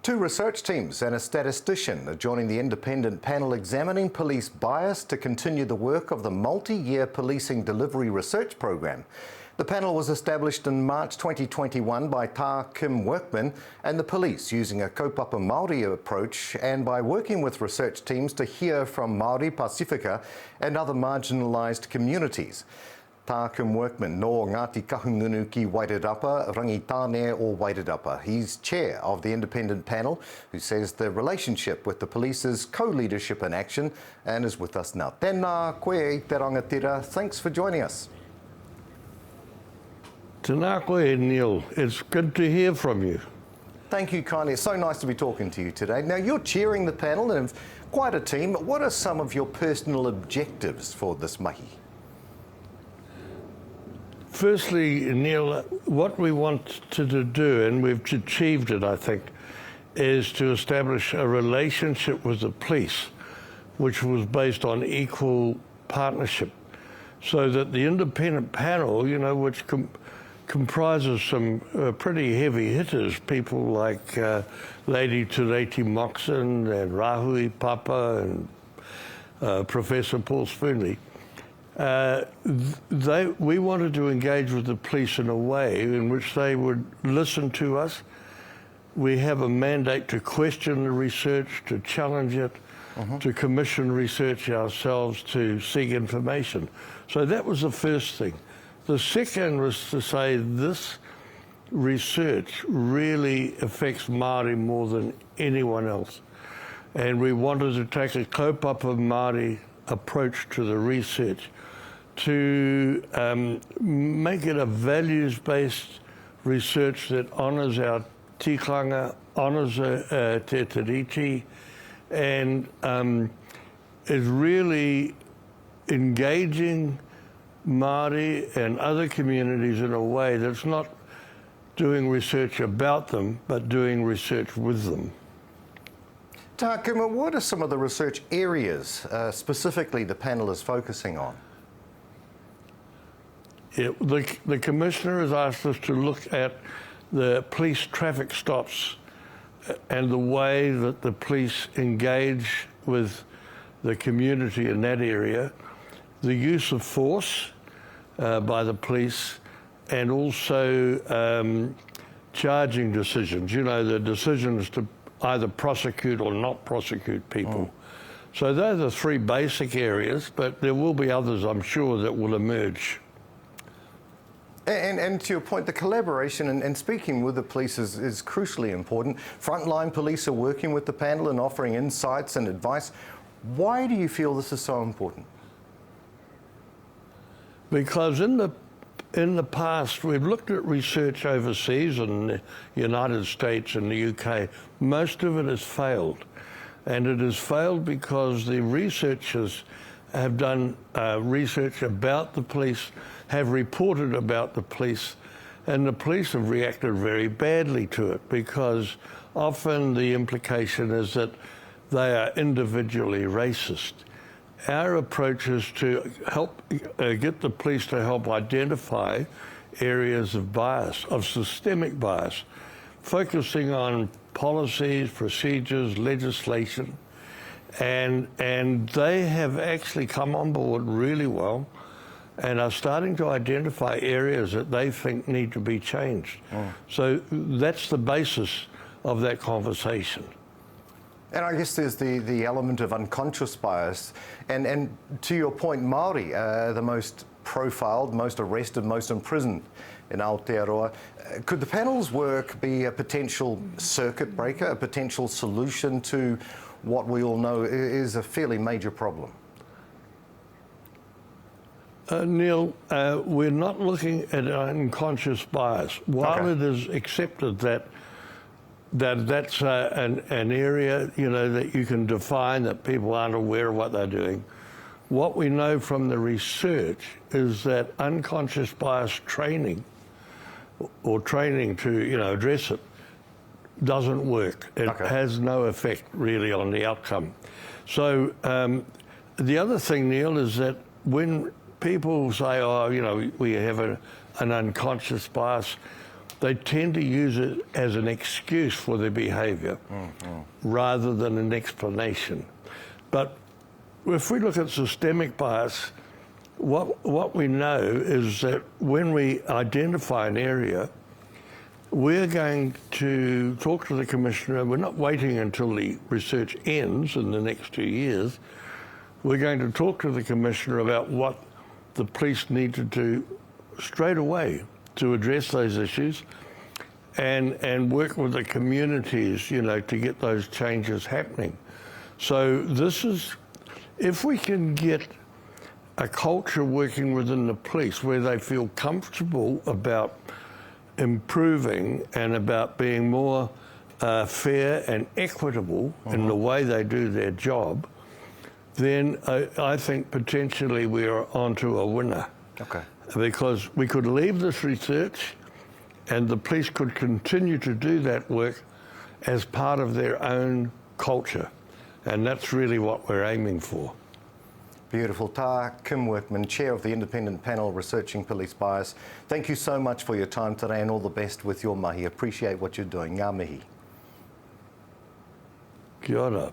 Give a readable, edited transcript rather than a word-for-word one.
Two research teams and a statistician are joining the independent panel examining police bias to continue the work of the multi-year policing delivery research program. The panel was established in March 2021 by Tā Kim workmen and the police using a kaupapa Māori approach and by working with research teams to hear from Māori, Pasifika and other marginalised communities. Tā Kim workman no Ngāti Kahungunu ki Wairarapa, Rangitāne o Wairarapa. He's chair of the independent panel who says the relationship with the police is co-leadership in action and is with us now. Tēnā koe I te rangatira. Thanks for joining us. Tēnā koe, Neil. It's good to hear from you. Thank you kindly. It's so nice to be talking to you today. Now, you're chairing the panel and have quite a team. What are some of your personal objectives for this mahi? Firstly, Neil, what we want to do, and we've achieved it, I think, is to establish a relationship with the police, which was based on equal partnership, so that the independent panel, you know, which comprises some pretty heavy hitters, people like Lady Tureti Moxon and Rahui Papa and Professor Paul Spoonley, we wanted to engage with the police in a way in which they would listen to us. We have a mandate to question the research, to challenge it, to commission research ourselves, to seek information. So that was the first thing. The second was to say this research really affects Māori more than anyone else. And we wanted to take a kaupapa Māori approach to the research, to make it a values-based research that honours our tikanga, honours te tiriti, and is really engaging Māori and other communities in a way that's not doing research about them, but doing research with them. Tā Kim, what are some of the research areas specifically the panel is focusing on? Yeah, the Commissioner has asked us to look at the police traffic stops and the way that the police engage with the community in that area, the use of force by the police, and also charging decisions, you know, the decisions to either prosecute or not prosecute people. So those are three basic areas, but there will be others, I'm sure, that will emerge. And to your point, the collaboration and speaking with the police is crucially important. Frontline police are working with the panel and offering insights and advice. Why do you feel this is so important? Because in the past, we've looked at research overseas in the United States and the UK. Most of it has failed. And it has failed because the researchers have done research about the police, have reported about the police, and the police have reacted very badly to it because often the implication is that they are individually racist. Our approach is to help get the police to help identify areas of bias, of systemic bias, focusing on policies, procedures, legislation, and they have actually come on board really well and are starting to identify areas that they think need to be changed. So that's the basis of that conversation. And I guess there's the element of unconscious bias. And to your point, Māori are the most profiled, most arrested, most imprisoned in Aotearoa. Could the panel's work be a potential circuit breaker, a potential solution to what we all know is a fairly major problem? Neil, we're not looking at unconscious bias. While it is accepted that's an area, you know, that you can define, that people aren't aware of what they're doing, what we know from the research is that unconscious bias training, or training to, you know, address it, doesn't work. It has no effect really on the outcome. So the other thing, Neil, is that when people say, oh, you know, we have an unconscious bias, they tend to use it as an excuse for their behaviour rather than an explanation. But if we look at systemic bias, what we know is that when we identify an area, we're going to talk to the Commissioner. We're not waiting until the research ends in the next 2 years. We're going to talk to the Commissioner about what the police need to do straight away to address those issues and work with the communities, you know, to get those changes happening. So this is, if we can get a culture working within the police where they feel comfortable about improving and about being more fair and equitable in the way they do their job, then I think potentially we are onto a winner. Okay. Because we could leave this research and the police could continue to do that work as part of their own culture. And that's really what we're aiming for. Beautiful. Tā Kim Workman, Chair of the Independent Panel Researching Police Bias. Thank you so much for your time today and all the best with your mahi. Appreciate what you're doing. Ngā mihi. Kia ora.